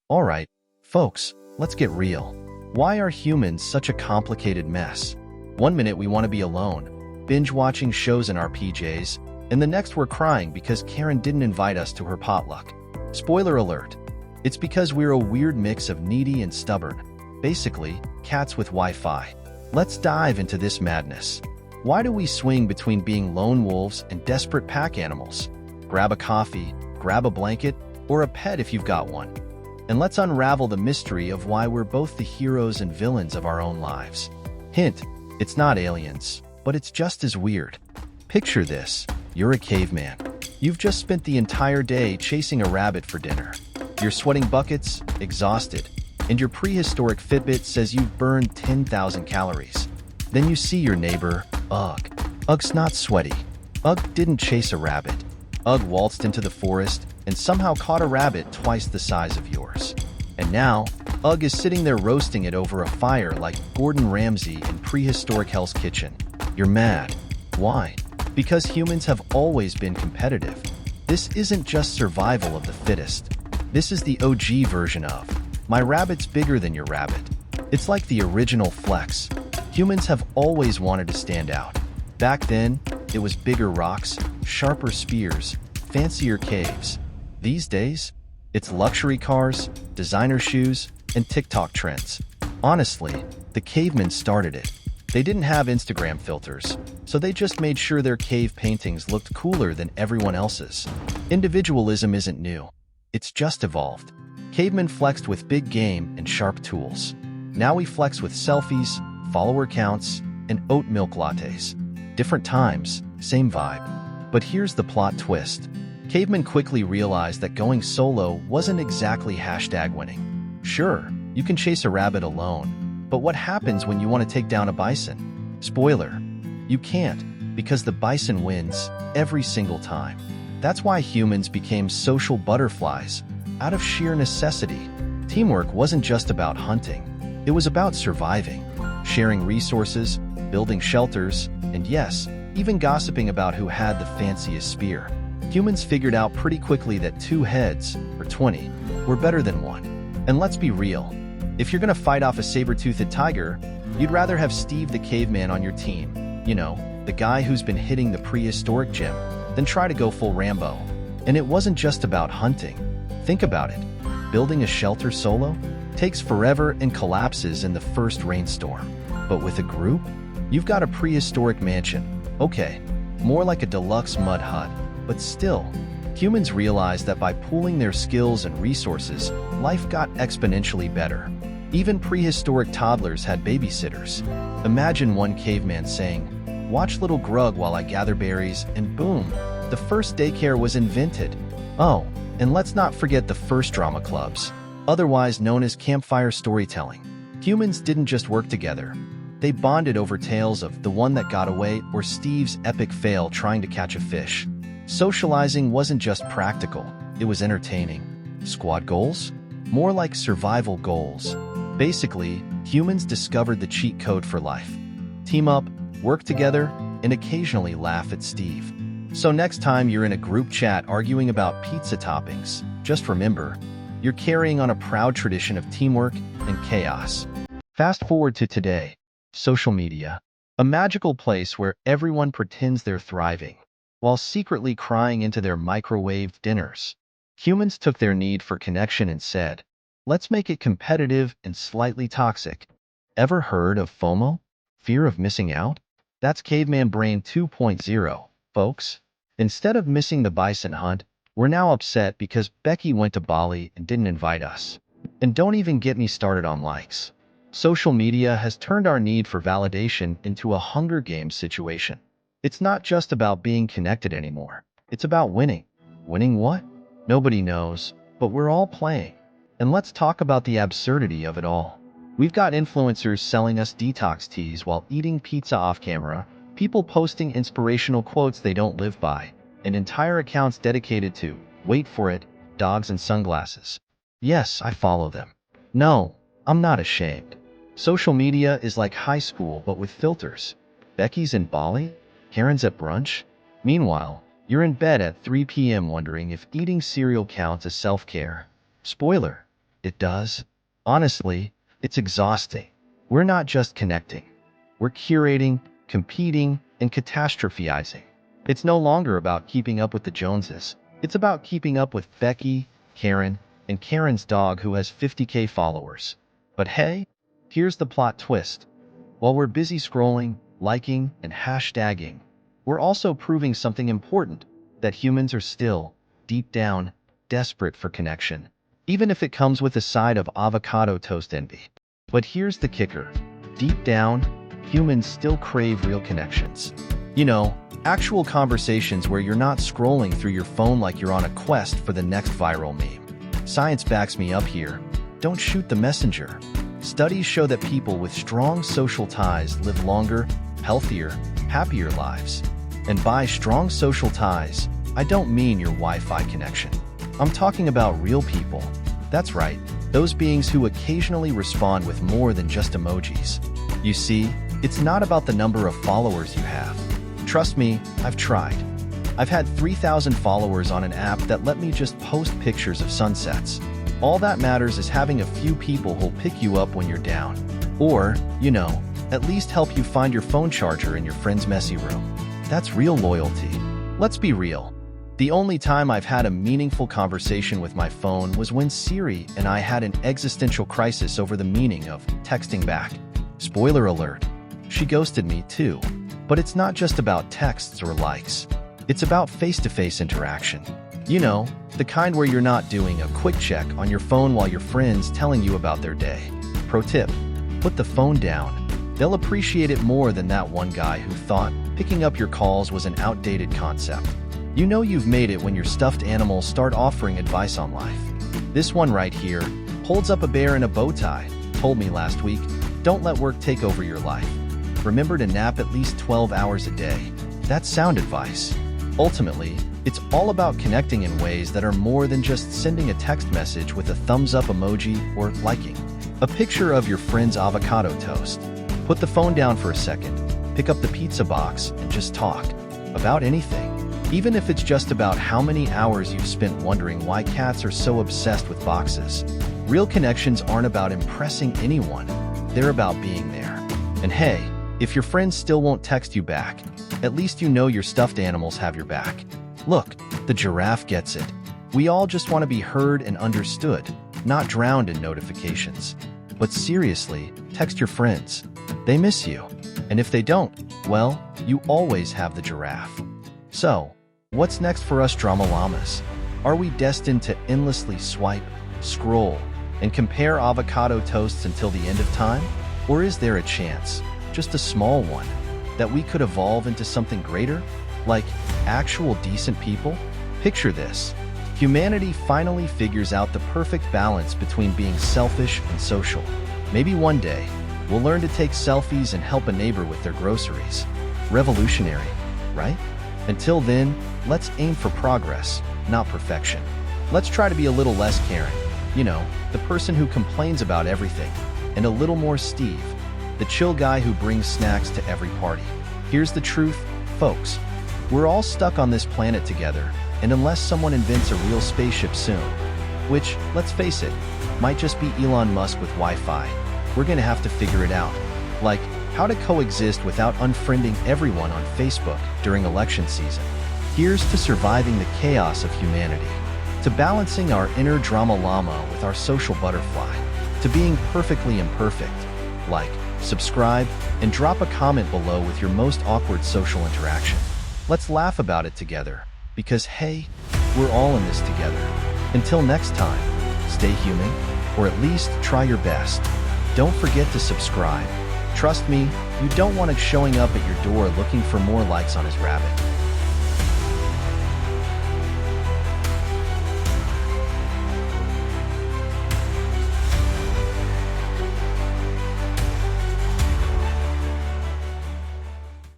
Alright, folks, let's get real. Why are humans such a complicated mess? One minute we want to be alone, binge watching shows in our PJs, and the next we're crying because Karen didn't invite us to her potluck. Spoiler alert. It's because we're a weird mix of needy and stubborn. Basically, cats with Wi-Fi. Let's dive into this madness. Why do we swing between being lone wolves and desperate pack animals? Grab a coffee, grab a blanket, or a pet if you've got one. And let's unravel the mystery of why we're both the heroes and villains of our own lives. Hint, it's not aliens, but it's just as weird. Picture this, you're a caveman. You've just spent the entire day chasing a rabbit for dinner. You're sweating buckets, exhausted, and your prehistoric Fitbit says you've burned 10,000 calories. Then you see your neighbor, Ugg. Ugg's not sweaty. Ugg didn't chase a rabbit. Ugg waltzed into the forest and somehow caught a rabbit twice the size of yours. And now, Ugg is sitting there roasting it over a fire like Gordon Ramsay in prehistoric Hell's Kitchen. You're mad. Why? Because humans have always been competitive. This isn't just survival of the fittest. This is the OG version of, my rabbit's bigger than your rabbit. It's like the original flex. Humans have always wanted to stand out. Back then, it was bigger rocks, sharper spears, fancier caves. These days, it's luxury cars, designer shoes, and TikTok trends. Honestly, the cavemen started it. They didn't have Instagram filters, so they just made sure their cave paintings looked cooler than everyone else's. Individualism isn't new. It's just evolved. Cavemen flexed with big game and sharp tools. Now we flex with selfies, follower counts, and oat milk lattes. Different times, same vibe. But here's the plot twist. Cavemen quickly realized that going solo wasn't exactly #winning. Sure, you can chase a rabbit alone, but what happens when you want to take down a bison? Spoiler, you can't, because the bison wins every single time. That's why humans became social butterflies, out of sheer necessity. Teamwork wasn't just about hunting, it was about surviving, sharing resources, building shelters, and yes, even gossiping about who had the fanciest spear. Humans figured out pretty quickly that 2 heads, or 20, were better than 1. And let's be real, if you're gonna fight off a saber-toothed tiger, you'd rather have Steve the caveman on your team, you know, the guy who's been hitting the prehistoric gym, than try to go full Rambo. And it wasn't just about hunting. Think about it, building a shelter solo takes forever and collapses in the first rainstorm. But with a group, you've got a prehistoric mansion. Okay, more like a deluxe mud hut. But still, humans realized that by pooling their skills and resources, life got exponentially better. Even prehistoric toddlers had babysitters. Imagine one caveman saying, "Watch little Grug while I gather berries," and boom, the first daycare was invented. Oh, and let's not forget the first drama clubs, otherwise known as campfire storytelling. Humans didn't just work together. They bonded over tales of the one that got away or Steve's epic fail trying to catch a fish. Socializing wasn't just practical, it was entertaining. Squad goals? More like survival goals. Basically, humans discovered the cheat code for life. Team up, work together, and occasionally laugh at Steve. So next time you're in a group chat arguing about pizza toppings, just remember, you're carrying on a proud tradition of teamwork and chaos. Fast forward to today. Social media. A magical place where everyone pretends they're thriving, while secretly crying into their microwaved dinners. Humans took their need for connection and said, let's make it competitive and slightly toxic. Ever heard of FOMO? Fear of missing out? That's Caveman Brain 2.0, folks. Instead of missing the bison hunt, we're now upset because Becky went to Bali and didn't invite us. And don't even get me started on likes. Social media has turned our need for validation into a Hunger Games situation. It's not just about being connected anymore. It's about winning. Winning what? Nobody knows, but we're all playing. And let's talk about the absurdity of it all. We've got influencers selling us detox teas while eating pizza off camera, people posting inspirational quotes they don't live by, and entire accounts dedicated to, wait for it, dogs and sunglasses. Yes, I follow them. No, I'm not ashamed. Social media is like high school but with filters. Becky's in Bali? Karen's at brunch? Meanwhile, you're in bed at 3 p.m. wondering if eating cereal counts as self-care. Spoiler, It does. Honestly, it's exhausting. We're not just connecting. We're curating, competing, and catastrophizing. It's no longer about keeping up with the Joneses. It's about keeping up with Becky, Karen, and Karen's dog who has 50K followers. But hey, here's the plot twist. While we're busy scrolling, liking, and hashtagging, we're also proving something important, that humans are still, deep down, desperate for connection, even if it comes with a side of avocado toast envy. But here's the kicker. Deep down, humans still crave real connections. You know, actual conversations where you're not scrolling through your phone like you're on a quest for the next viral meme. Science backs me up here. Don't shoot the messenger. Studies show that people with strong social ties live longer, healthier, happier lives. And by strong social ties, I don't mean your Wi-Fi connection. I'm talking about real people. That's right, those beings who occasionally respond with more than just emojis. You see, it's not about the number of followers you have. Trust me, I've tried. I've had 3,000 followers on an app that let me just post pictures of sunsets. All that matters is having a few people who'll pick you up when you're down. Or, you know, at least help you find your phone charger in your friend's messy room. That's real loyalty. Let's be real. The only time I've had a meaningful conversation with my phone was when Siri and I had an existential crisis over the meaning of texting back. Spoiler alert, she ghosted me too. But it's not just about texts or likes. It's about face-to-face interaction. You know, the kind where you're not doing a quick check on your phone while your friend's telling you about their day. Pro tip, put the phone down. They'll appreciate it more than that one guy who thought picking up your calls was an outdated concept. You know you've made it when your stuffed animals start offering advice on life. This one right here holds up a bear in a bow tie, told me last week, don't let work take over your life. Remember to nap at least 12 hours a day. That's sound advice. Ultimately, it's all about connecting in ways that are more than just sending a text message with a thumbs up emoji or liking a picture of your friend's avocado toast. Put the phone down for a second, pick up the pizza box, and just talk about anything. Even if it's just about how many hours you've spent wondering why cats are so obsessed with boxes. Real connections aren't about impressing anyone. They're about being there. And hey, if your friends still won't text you back, at least you know your stuffed animals have your back. Look, the giraffe gets it. We all just want to be heard and understood, not drowned in notifications. But seriously, text your friends. They miss you. And if they don't, well, you always have the giraffe. So, what's next for us drama llamas? Are we destined to endlessly swipe, scroll, and compare avocado toasts until the end of time? Or is there a chance, just a small one, that we could evolve into something greater? Like actual decent people? Picture this. Humanity finally figures out the perfect balance between being selfish and social. Maybe one day, we'll learn to take selfies and help a neighbor with their groceries. Revolutionary, right? Until then, let's aim for progress, not perfection. Let's try to be a little less Karen. You know, the person who complains about everything. And a little more Steve, the chill guy who brings snacks to every party. Here's the truth, folks. We're all stuck on this planet together, and unless someone invents a real spaceship soon, which, let's face it, might just be Elon Musk with Wi-Fi, we're gonna have to figure it out. Like, how to coexist without unfriending everyone on Facebook during election season. Here's to surviving the chaos of humanity, to balancing our inner drama llama with our social butterfly, to being perfectly imperfect. Like, subscribe, and drop a comment below with your most awkward social interaction. Let's laugh about it together, because hey, we're all in this together. Until next time, stay human, or at least try your best. Don't forget to subscribe. Trust me, you don't want it showing up at your door looking for more likes on his rabbit.